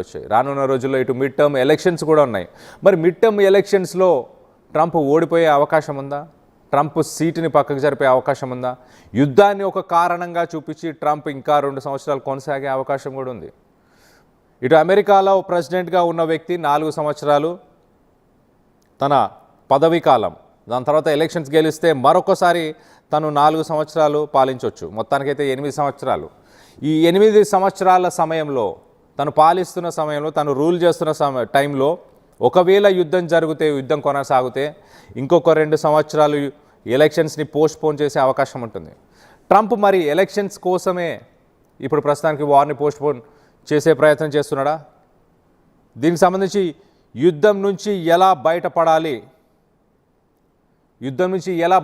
వచ్చాయి. రానున్న రోజుల్లో ఇటు మిడ్ టర్మ్ ఎలక్షన్స్ కూడా ఉన్నాయి. మరి మిడ్ టర్మ్ ఎలక్షన్స్లో ట్రంప్ ఓడిపోయే అవకాశం ఉందా? ట్రంప్ సీటుని పక్కకు జరిపే అవకాశం ఉందా? యుద్ధాన్ని ఒక కారణంగా చూపించి ట్రంప్ ఇంకా 2 సంవత్సరాలు కొనసాగే అవకాశం కూడా ఉంది. ఇటు అమెరికాలో ప్రెసిడెంట్గా ఉన్న వ్యక్తి 4 సంవత్సరాలు తన పదవీ కాలం, దాని తర్వాత ఎలక్షన్స్ గెలిస్తే మరొకసారి తను 4 సంవత్సరాలు పాలించవచ్చు. మొత్తానికైతే 8 సంవత్సరాలు. ఈ 8 సంవత్సరాల సమయంలో తను పాలిస్తున్న సమయంలో, తను రూల్ చేస్తున్న టైంలో ఒకవేళ యుద్ధం కొనసాగితే ఇంకొక 2 సంవత్సరాలు ఎలక్షన్స్ని పోస్ట్పోన్ చేసే అవకాశం ఉంటుంది. ట్రంప్ మరి ఎలక్షన్స్ కోసమే ఇప్పుడు ప్రస్తుతానికి వార్ని పోస్ట్పోన్ చేసే ప్రయత్నం చేస్తున్నాడా? దీనికి సంబంధించి యుద్ధం నుంచి ఎలా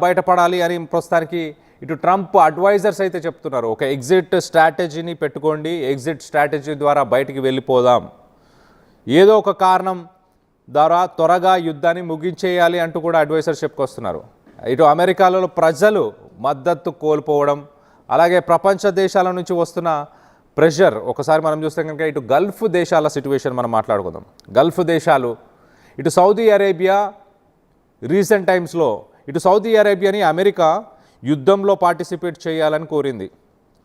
బయటపడాలి అని ప్రస్తుతానికి ఇటు ట్రంప్ అడ్వైజర్స్ అయితే చెప్తున్నారు. ఒక ఎగ్జిట్ స్ట్రాటజీని పెట్టుకోండి, ఎగ్జిట్ స్ట్రాటజీ ద్వారా బయటికి వెళ్ళిపోదాం, ఏదో ఒక కారణం ద్వారా త్వరగా యుద్ధాన్ని ముగించేయాలి అంటూ కూడా అడ్వైజర్స్ చెప్పుకొస్తున్నారు. ఇటు అమెరికాలో ప్రజలు మద్దతు కోల్పోవడం, అలాగే ప్రపంచ దేశాల నుంచి వస్తున్న ప్రెషర్ ఒకసారి మనం చూస్తే కనుక ఇటు గల్ఫ్ దేశాల సిట్యువేషన్ మనం మాట్లాడుకుందాం. గల్ఫ్ దేశాలు ఇటు సౌదీ అరేబియా రీసెంట్ టైమ్స్లో ఇటు సౌదీ అరేబియాని అమెరికా యుద్ధంలో పార్టిసిపేట్ చేయాలని కోరింది.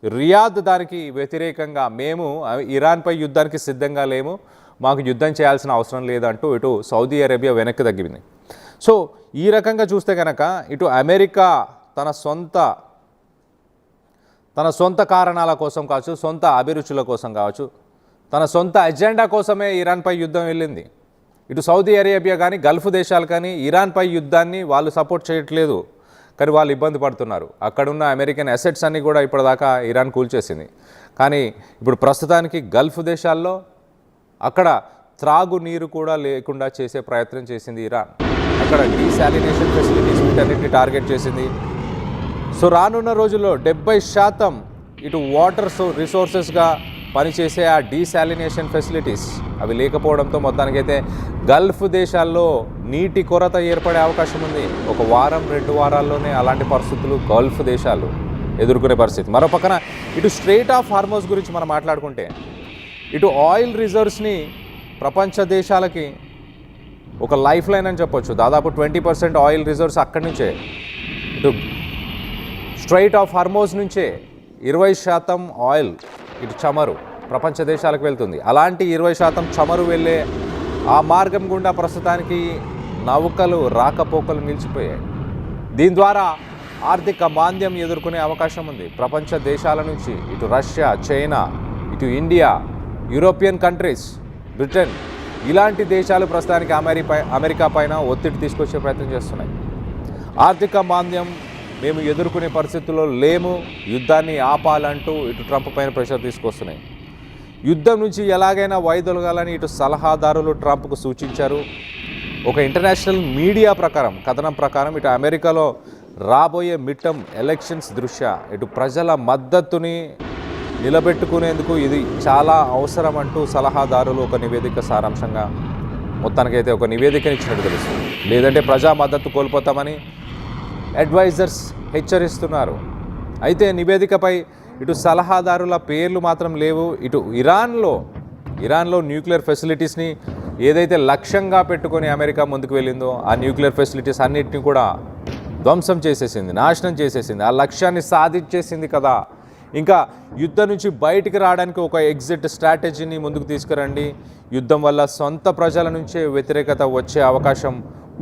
రియాద్ దానికి వ్యతిరేకంగా మేము ఇరాన్పై యుద్ధానికి సిద్ధంగా లేము, మాకు యుద్ధం చేయాల్సిన అవసరం లేదంటూ ఇటు సౌదీ అరేబియా వెనక్కి తగ్గింది. సో ఈ రకంగా చూస్తే కనుక ఇటు అమెరికా తన సొంత కారణాల కోసం కావచ్చు, సొంత అభిరుచుల కోసం కావచ్చు, తన సొంత ఎజెండా కోసమే ఇరాన్పై యుద్ధం వెళ్ళింది. ఇటు సౌదీ అరేబియా కానీ గల్ఫ్ దేశాలు కానీ ఇరాన్పై యుద్ధాన్ని వాళ్ళు సపోర్ట్ చేయట్లేదు, కానీ వాళ్ళు ఇబ్బంది పడుతున్నారు. అక్కడున్న అమెరికన్ అసెట్స్ అన్నీ కూడా ఇప్పటిదాకా ఇరాన్ కూల్చేసింది. కానీ ఇప్పుడు ప్రస్తుతానికి గల్ఫ్ దేశాల్లో అక్కడ త్రాగునీరు కూడా లేకుండా చేసే ప్రయత్నం చేసింది ఇరాన్. అక్కడ డీశాలినేషన్ ఫెసిలిటీస్ వీటన్నిటిని టార్గెట్ చేసింది. సో రానున్న రోజుల్లో 70% ఇటు వాటర్ రిసోర్సెస్గా పనిచేసే ఆ డీశాలినేషన్ ఫెసిలిటీస్ అవి లేకపోవడంతో మొత్తానికైతే గల్ఫ్ దేశాల్లో నీటి కొరత ఏర్పడే అవకాశం ఉంది. 1 వారం 2 వారాల్లోనే అలాంటి పరిస్థితులు గల్ఫ్ దేశాలు ఎదుర్కొనే పరిస్థితి. మరో పక్కన ఇటు స్ట్రెయిట్ ఆఫ్ హార్మోస్ గురించి మనం మాట్లాడుకుంటే ఇటు ఆయిల్ రిజర్వ్స్ని ప్రపంచ దేశాలకి ఒక లైఫ్ లైన్ అని చెప్పొచ్చు. దాదాపు 20% ఆయిల్ రిజర్వ్స్ అక్కడి నుంచే, ఇటు స్ట్రెయిట్ ఆఫ్ హార్మోస్ నుంచే 20% ఆయిల్ ఇటు చమురు ప్రపంచ దేశాలకు వెళ్తుంది. అలాంటి 20% చమురు వెళ్ళే ఆ మార్గం గుండా ప్రస్తుతానికి నౌకలు రాకపోకలు నిలిచిపోయాయి. దీని ద్వారా ఆర్థిక మాంద్యం ఎదుర్కొనే అవకాశం ఉంది. ప్రపంచ దేశాల నుంచి ఇటు రష్యా, చైనా, ఇటు ఇండియా, యూరోపియన్ కంట్రీస్, బ్రిటన్ ఇలాంటి దేశాలు ప్రస్తుతానికి అమెరికా పైన ఒత్తిడి తీసుకొచ్చే ప్రయత్నం చేస్తున్నాయి. ఆర్థిక మాంద్యం మేము ఎదుర్కొనే పరిస్థితుల్లో లేము, యుద్ధాన్ని ఆపాలంటూ ఇటు ట్రంప్ పైన ప్రెషర్ తీసుకొస్తున్నాయి. యుద్ధం నుంచి ఎలాగైనా వైదొలగాలని ఇటు సలహాదారులు ట్రంప్కు సూచించారు. ఒక ఇంటర్నేషనల్ మీడియా కథనం ప్రకారం ఇటు అమెరికాలో రాబోయే మిడ్ టర్మ్ ఎలక్షన్స్ దృష్ట్యా ఇటు ప్రజల మద్దతుని నిలబెట్టుకునేందుకు ఇది చాలా అవసరం అంటూ సలహాదారులు ఒక నివేదిక సారాంశంగా మొత్తానికైతే ఒక నివేదికని ఇచ్చినట్టు తెలుస్తుంది. లేదంటే ప్రజా మద్దతు కోల్పోతామని అడ్వైజర్స్ హెచ్చరిస్తున్నారు. అయితే నివేదికపై ఇటు సలహాదారుల పేర్లు మాత్రం లేవు. ఇటు ఇరాన్లో న్యూక్లియర్ ఫెసిలిటీస్ని ఏదైతే లక్ష్యంగా పెట్టుకొని అమెరికా ముందుకు వెళ్ళిందో ఆ న్యూక్లియర్ ఫెసిలిటీస్ అన్నిటిని కూడా ధ్వంసం చేసేసింది, నాశనం చేసేసింది. ఆ లక్ష్యాన్ని సాధించేసింది కదా, ఇంకా యుద్ధం నుంచి బయటికి రావడానికి ఒక ఎగ్జిట్ స్ట్రాటజీని ముందుకు తీసుకురండి. యుద్ధం వల్ల సొంత ప్రజల నుంచే వ్యతిరేకత వచ్చే అవకాశం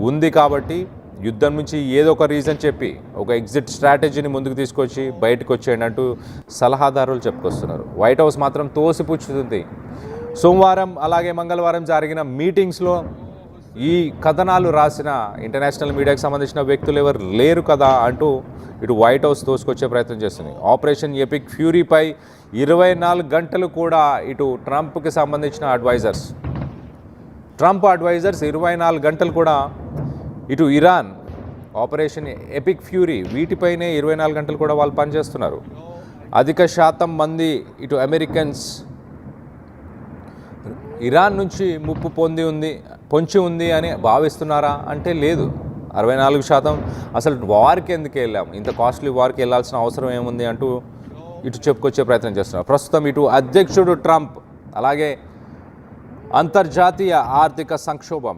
ఉంది కాబట్టి యుద్ధం నుంచి ఏదో ఒక రీజన్ చెప్పి ఒక ఎగ్జిట్ స్ట్రాటజీని ముందుకు తీసుకొచ్చి బయటకు వచ్చేయండి అంటూ సలహాదారులు చెప్పుకొస్తున్నారు. వైట్ హౌస్ మాత్రం తోసిపుచ్చుతుంది. సోమవారం అలాగే మంగళవారం జరిగిన మీటింగ్స్లో ఈ కథనాలు రాసిన ఇంటర్నేషనల్ మీడియాకు సంబంధించిన వ్యక్తులు ఎవరు లేరు కదా అంటూ ఇటు వైట్ హౌస్ తోసుకొచ్చే ప్రయత్నం చేస్తుంది. ఆపరేషన్ ఎపిక్ ఫ్యూరీపై 24 గంటలు కూడా ఇటు ట్రంప్కి సంబంధించిన ట్రంప్ అడ్వైజర్స్ 24 గంటలు కూడా ఇటు ఇరాన్ ఆపరేషన్ ఎపిక్ ఫ్యూరీ వీటిపైనే 24 గంటలు కూడా వాళ్ళు పనిచేస్తున్నారు. అధిక శాతం మంది ఇటు అమెరికన్స్ ఇరాన్ నుంచి ముప్పు పొంచి ఉంది అని భావిస్తున్నారా అంటే లేదు. 64% అసలు వార్కి ఎందుకు వెళ్ళాం, ఇంత కాస్ట్లీ వార్కి వెళ్ళాల్సిన అవసరం ఏముంది అంటూ ఇటు చెప్పుకొచ్చే ప్రయత్నం చేస్తున్నారు. ప్రస్తుతం ఇటు అధ్యక్షుడు ట్రంప్ అలాగే అంతర్జాతీయ ఆర్థిక సంక్షోభం,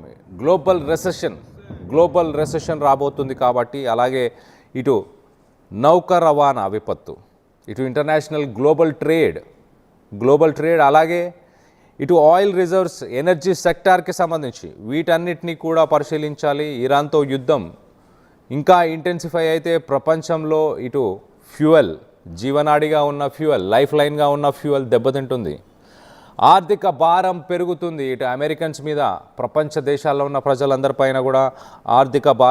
గ్లోబల్ రెసెషన్ రాబోతుంది కాబట్టి, అలాగే ఇటు నౌక రవాణా విపత్తు, ఇటు ఇంటర్నేషనల్ గ్లోబల్ ట్రేడ్, అలాగే ఇటు ఆయిల్ రిజర్వ్స్, ఎనర్జీ సెక్టార్కి సంబంధించి వీటన్నిటినీ కూడా పరిశీలించాలి. ఇరాన్తో యుద్ధం ఇంకా ఇంటెన్సిఫై అయితే ప్రపంచంలో ఇటు ఫ్యూయల్, జీవనాడిగా ఉన్న ఫ్యూయల్, లైఫ్ లైన్గా ఉన్న ఫ్యూయల్ దెబ్బతింటుంది. ఆర్థిక భారం పెరుగుతుంది ఇటు అమెరికన్స్ మీద, ప్రపంచ దేశాల్లో ఉన్న ప్రజలందరిపైన కూడా ఆర్థిక భారం